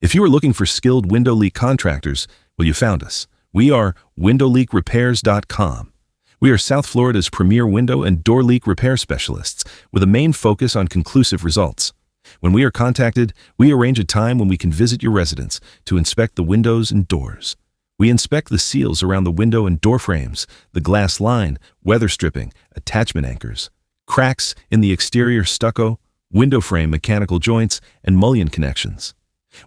If you are looking for skilled window leak contractors, well, you found us. We are windowleakrepairs.com. We are South Florida's premier window and door leak repair specialists with a main focus on conclusive results. When we are contacted, we arrange a time when we can visit your residence to inspect the windows and doors. We inspect the seals around the window and door frames, the glass line, weather stripping, attachment anchors, cracks in the exterior stucco, window frame mechanical joints, and mullion connections.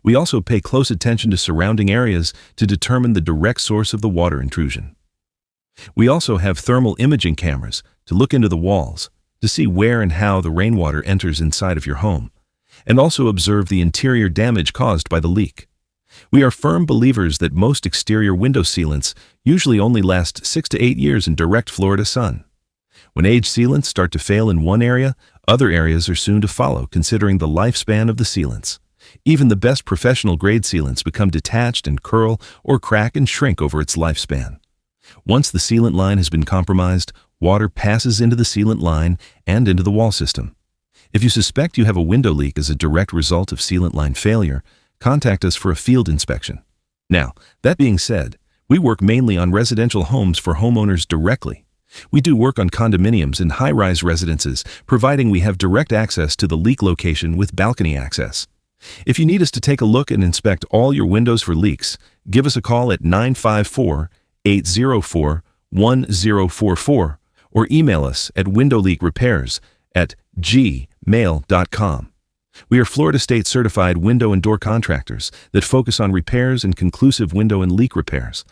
We also pay close attention to surrounding areas to determine the direct source of the water intrusion. We also have thermal imaging cameras to look into the walls to see where and how the rainwater enters inside of your home, and also observe the interior damage caused by the leak. We are firm believers that most exterior window sealants usually only last 6 to 8 years in direct Florida sun. When aged sealants start to fail in one area, other areas are soon to follow, considering the lifespan of the sealants. Even the best professional-grade sealants become detached and curl or crack and shrink over its lifespan. Once the sealant line has been compromised, water passes into the sealant line and into the wall system. If you suspect you have a window leak as a direct result of sealant line failure, contact us for a field inspection. Now, that being said, we work mainly on residential homes for homeowners directly. We do work on condominiums and high-rise residences, providing we have direct access to the leak location with balcony access. If you need us to take a look and inspect all your windows for leaks, give us a call at 954-804-1044 or email us at windowleakrepairs@gmail.com. We are Florida State certified window and door contractors that focus on repairs and conclusive window and leak repairs.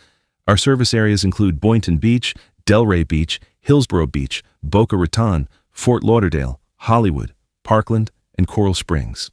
Our service areas include Boynton Beach, Delray Beach, Hillsborough Beach, Boca Raton, Fort Lauderdale, Hollywood, Parkland, and Coral Springs.